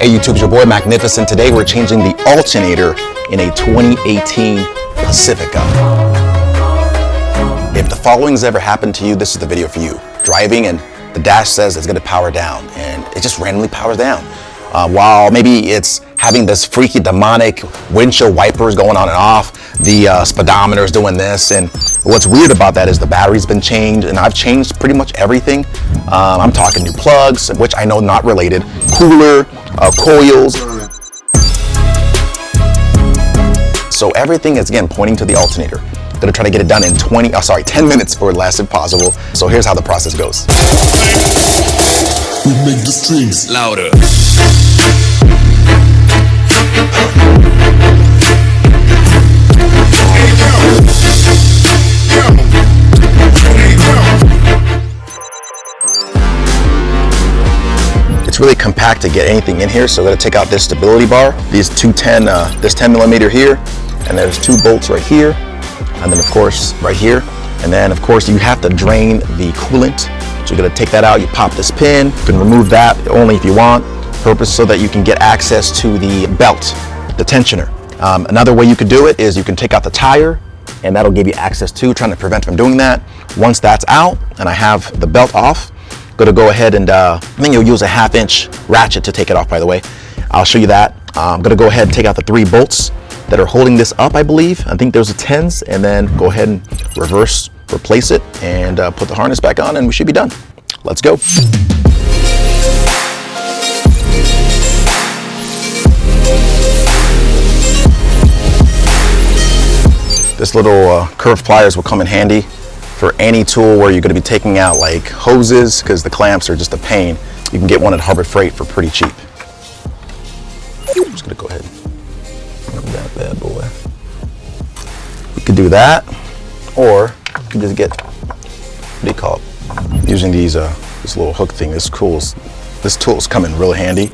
Hey YouTube, it's your boy Magnificent. Today we're changing the alternator in a 2018 Pacifica. If the following's ever happened to you, this is the video for you. Driving and the dash says it's gonna power down and it just randomly powers down. While maybe it's having this freaky demonic windshield wipers going on and off, the speedometer is doing this, and what's weird about that is the battery's been changed, and I've changed pretty much everything. I'm talking new plugs, which I know not related, cooler, coils. So everything is again pointing to the alternator. Gonna try to get it done in 10 minutes or less if possible. So here's how the process goes. We make the streams louder. It's really compact to get anything in here, so I'm gonna take out this stability bar, these this 10 millimeter here, and there's 2 bolts right here, and then of course right here, and then of course you have to drain the coolant. So you're gonna take that out, you pop this pin, you can remove that only if you want, purpose so that you can get access to the belt, the tensioner. Another way you could do it is you can take out the tire, and that'll give you access to, trying to prevent from doing that. Once that's out, and I have the belt off, gonna go ahead and I think you'll use a 1/2 inch ratchet to take it off, by the way. I'll show you that. I'm gonna go ahead and take out the 3 bolts that are holding this up, I believe. I think those are 10s, and then go ahead and replace it, and put the harness back on, and we should be done. Let's go. This little curved pliers will come in handy for any tool where you're going to be taking out like hoses, because the clamps are just a pain. You can get one at Harbor Freight for pretty cheap. I'm just going to go ahead and remove that bad boy. You could do that, or you can just get, what do you call it? Using these this little hook thing. This tool's come in really handy.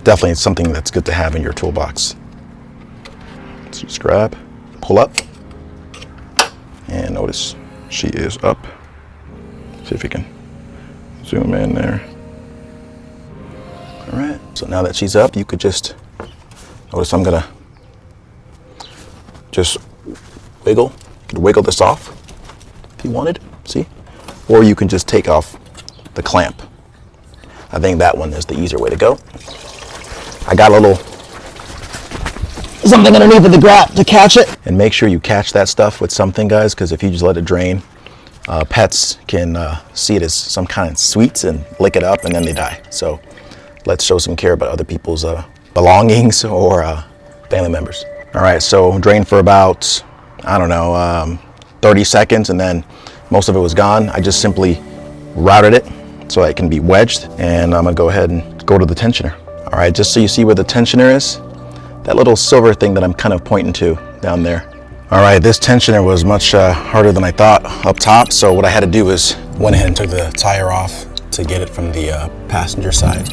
Definitely something that's good to have in your toolbox. So just grab, pull up, and notice she is up. See if you can zoom in there. All right, so now that she's up, you could just, notice I'm gonna just wiggle. You could wiggle this off if you wanted, see? Or you can just take off the clamp. I think that one is the easier way to go. I got a little something underneath of the grab to catch it. And make sure you catch that stuff with something, guys, because if you just let it drain, pets can see it as some kind of sweets and lick it up, and then they die. So let's show some care about other people's belongings or family members. All right, so drain for about, I don't know, 30 seconds, and then most of it was gone. I just simply routed it so it can be wedged, and I'm gonna go ahead and go to the tensioner. All right, just so you see where the tensioner is, that little silver thing that I'm kind of pointing to down there. All right, this tensioner was much harder than I thought up top, so what I had to do is went ahead and took the tire off to get it from the passenger side.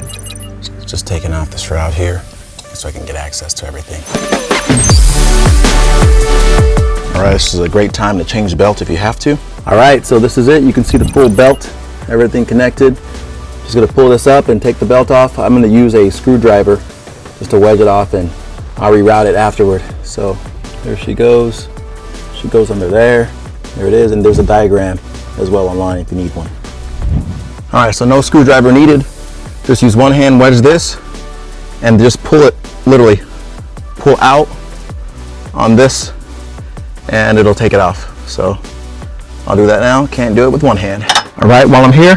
Just taking off the shroud here so I can get access to everything. All right, this is a great time to change the belt if you have to. All right, so this is it. You can see the full belt, everything connected. Just gonna pull this up and take the belt off. I'm gonna use a screwdriver just to wedge it off, and I'll reroute it afterward. So there she goes. She goes under there. There it is, and there's a diagram as well online if you need one. All right, so no screwdriver needed. Just use one hand, wedge this, and just pull it, literally pull out on this, and it'll take it off. So I'll do that now. Can't do it with one hand. All right, while I'm here,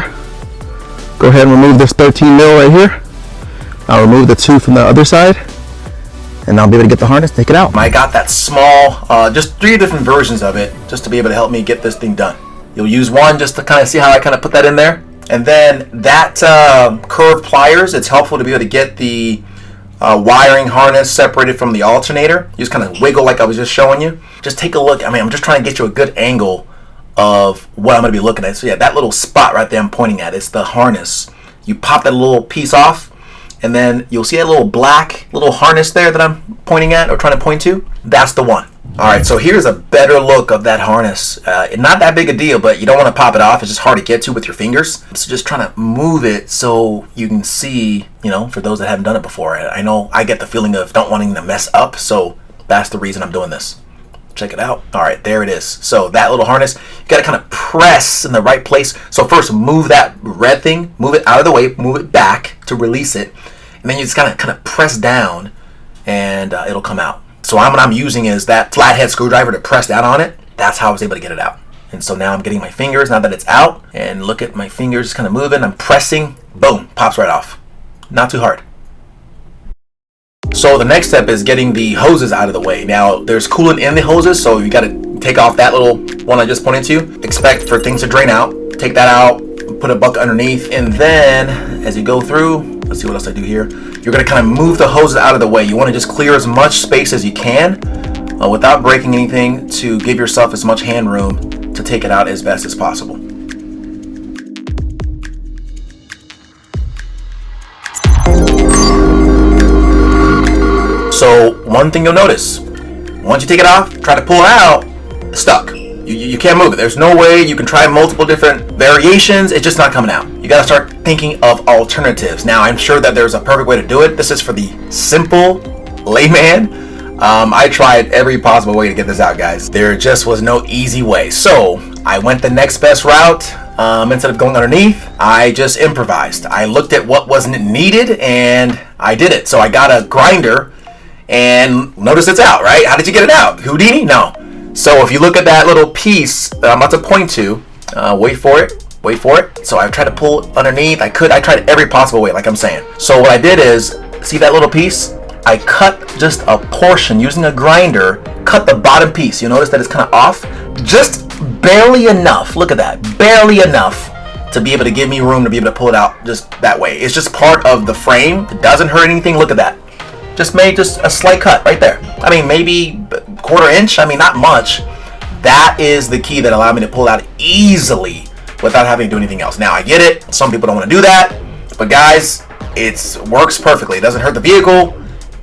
go ahead and remove this 13 mil right here. I'll remove the 2 from the other side, and I'll be able to get the harness, take it out. I got that small, just 3 different versions of it, just to be able to help me get this thing done. You'll use one just to kind of see how I kind of put that in there. And then that curved pliers, it's helpful to be able to get the wiring harness separated from the alternator. You just kind of wiggle like I was just showing you. Just take a look. I mean, I'm just trying to get you a good angle of what I'm going to be looking at. So yeah, that little spot right there I'm pointing at, it's the harness. You pop that little piece off, and then you'll see a little black little harness there that I'm pointing at or trying to point to. That's the one. All right, so here's a better look of that harness. Not that big a deal, but you don't want to pop it off. It's just hard to get to with your fingers. So just trying to move it so you can see, you know, for those that haven't done it before. I know I get the feeling of not wanting to mess up, so that's the reason I'm doing this. Check it out. All right, there it is. So that little harness, you got to kind of press in the right place. So first move that red thing, move it out of the way, move it back to release it. And then you just kind of press down and it'll come out. So what I'm using is that flathead screwdriver to press down on it. That's how I was able to get it out. And so now I'm getting my fingers, now that it's out, and look at my fingers kind of moving. I'm pressing, boom, pops right off. Not too hard. So the next step is getting the hoses out of the way. Now there's coolant in the hoses, so you got to take off that little one I just pointed to. Expect for things to drain out. Take that out, put a bucket underneath, and then as you go through, let's see what else I do here. You're going to kind of move the hoses out of the way. You want to just clear as much space as you can without breaking anything, to give yourself as much hand room to take it out as best as possible. So one thing you'll notice, once you take it off, try to pull it out, it's stuck. You can't move it. There's no way. You can try multiple different variations. It's just not coming out. You got to start thinking of alternatives. Now, I'm sure that there's a perfect way to do it. This is for the simple layman. I tried every possible way to get this out, guys. There just was no easy way. So I went the next best route. Instead of going underneath, I just improvised. I looked at what wasn't needed and I did it. So I got a grinder and notice it's out, right? How did you get it out? Houdini? No. So if you look at that little piece that I'm about to point to, wait for it. So I tried to pull underneath. I tried every possible way, like I'm saying. So what I did is, see that little piece? I cut just a portion using a grinder, cut the bottom piece. You notice that it's kind of off? Just barely enough. Look at that. Barely enough to be able to give me room to be able to pull it out just that way. It's just part of the frame. It doesn't hurt anything. Look at that. Just made just a slight cut right there. I mean, maybe quarter inch. I mean, not much. That is the key that allowed me to pull it out easily without having to do anything else. Now, I get it. Some people don't want to do that. But guys, it works perfectly. It doesn't hurt the vehicle.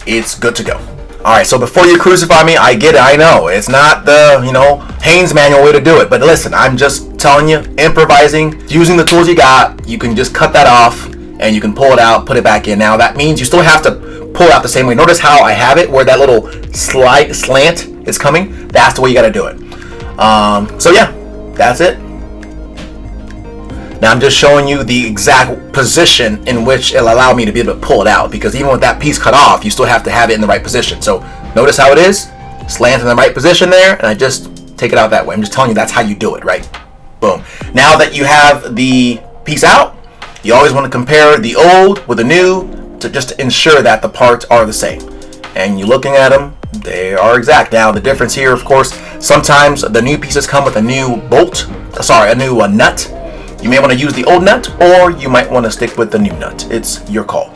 It's good to go. All right, so before you crucify me, I get it. I know it's not the, Haynes manual way to do it. But listen, I'm just telling you, improvising, using the tools you got, you can just cut that off and you can pull it out, put it back in. Now, that means you still have to pull out the same way. Notice how I have it where that little slight slant is coming. That's the way you got to do it. So yeah, that's it. Now I'm just showing you the exact position in which it'll allow me to be able to pull it out, because even with that piece cut off, you still have to have it in the right position. So notice how it is, slant in the right position there, and I just take it out that way. I'm just telling you that's how you do it, right? Boom. Now that you have the piece out, you always want to compare the old with the new to just ensure that the parts are the same. And you're looking at them, they are exact. Now the difference here, of course, sometimes the new pieces come with a new a new nut. You may want to use the old nut, or you might want to stick with the new nut. It's your call.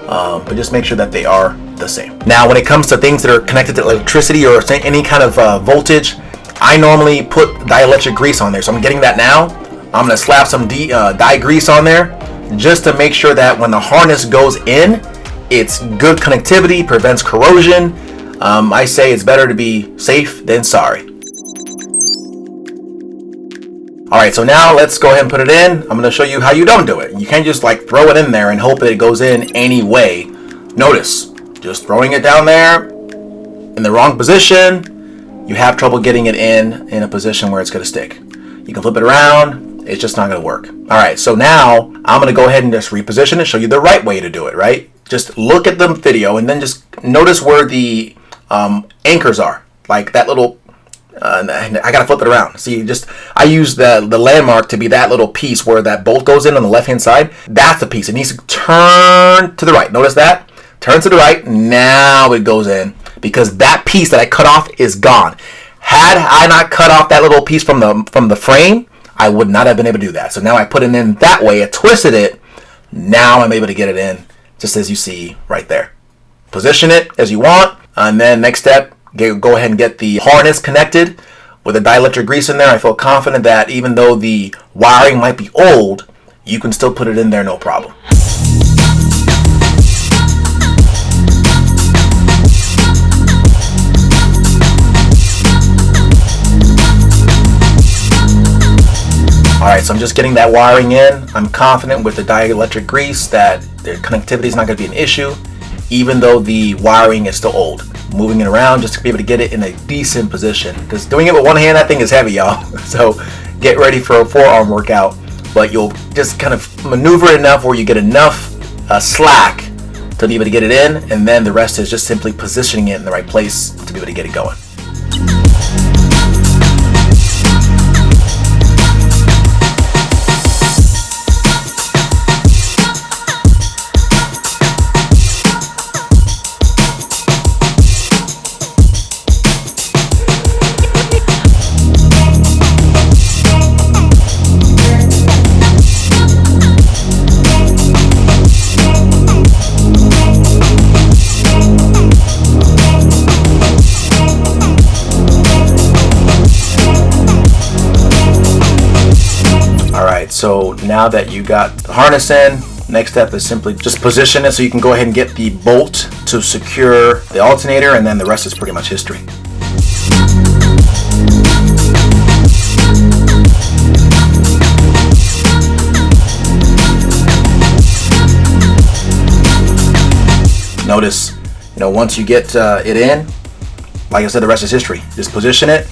But just make sure that they are the same. Now, when it comes to things that are connected to electricity or any kind of voltage, I normally put dielectric grease on there. So I'm getting that now. I'm going to slap some dye grease on there just to make sure that when the harness goes in, it's good connectivity, prevents corrosion. I say it's better to be safe than sorry. Alright, so now let's go ahead and put it in. I'm going to show you how you don't do it. You can't just throw it in there and hope that it goes in anyway. Notice, just throwing it down there in the wrong position, you have trouble getting it in a position where it's going to stick. You can flip it around, it's just not going to work. Alright, so now I'm going to go ahead and just reposition it, show you the right way to do it, right? Just look at the video and then just notice where the anchors are. Like that little I gotta flip it around. See, I use the landmark to be that little piece where that bolt goes in on the left hand side. That's the piece. It needs to turn to the right. Notice that? Turn to the right. Now it goes in, because that piece that I cut off is gone. Had I not cut off that little piece from the frame, I would not have been able to do that. So now I put it in that way. I twisted it. Now I'm able to get it in, just as you see right there. Position it as you want, and then next step, go ahead and get the harness connected with the dielectric grease in there. I feel confident that even though the wiring might be old, you can still put it in there no problem. Alright, so I'm just getting that wiring in. I'm confident with the dielectric grease that the connectivity is not going to be an issue, even though the wiring is still old. Moving it around just to be able to get it in a decent position, because doing it with one hand, that thing is heavy, y'all. So get ready for a forearm workout, but you'll just kind of maneuver enough where you get enough slack to be able to get it in, and then the rest is just simply positioning it in the right place to be able to get it going. So now that you got the harness in, next step is simply just position it so you can go ahead and get the bolt to secure the alternator, and then the rest is pretty much history. Notice, once you get it in, like I said, the rest is history. Just position it,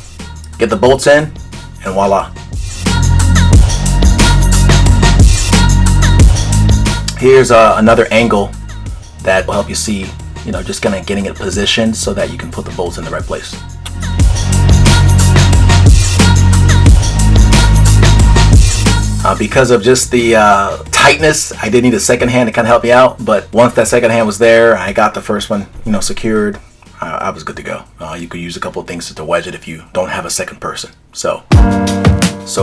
get the bolts in, and voila. Here's another angle that will help you see, just kind of getting it positioned so that you can put the bolts in the right place. Because of just the tightness, I did need a second hand to kind of help me out, but once that second hand was there, I got the first one, secured, I was good to go. You could use a couple of things to wedge it if you don't have a second person. So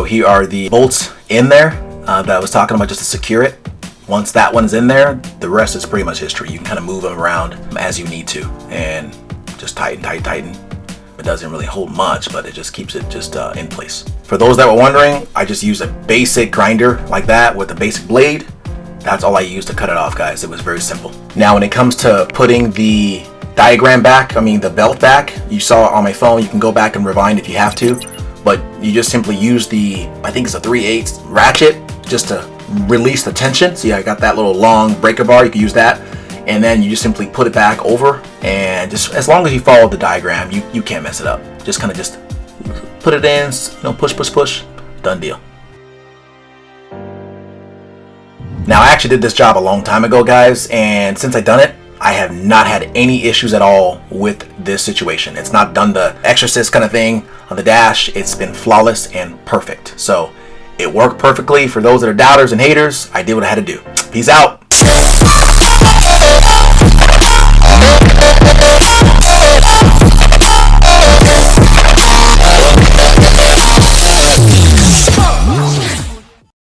here are the bolts in there that I was talking about just to secure it. Once that one's in there, the rest is pretty much history. You can kind of move them around as you need to and just tighten. It doesn't really hold much, but it just keeps it just in place. For those that were wondering, I just use a basic grinder like that with a basic blade. That's all I used to cut it off, guys. It was very simple. Now, when it comes to putting the the belt back, you saw it on my phone. You can go back and rewind if you have to, but you just simply use I think it's a 3/8 ratchet just to release the tension. See, I got that little long breaker bar. You can use that, and then you just simply put it back over, and just as long as you follow the diagram, you can't mess it up. Just kind of just put it in, push, done deal. Now, I actually did this job a long time ago, guys, and since I've done it, I have not had any issues at all with this situation. It's not done the Exorcist kind of thing on the dash. It's been flawless and perfect. So it worked perfectly. For those that are doubters and haters, I did what I had to do. Peace out.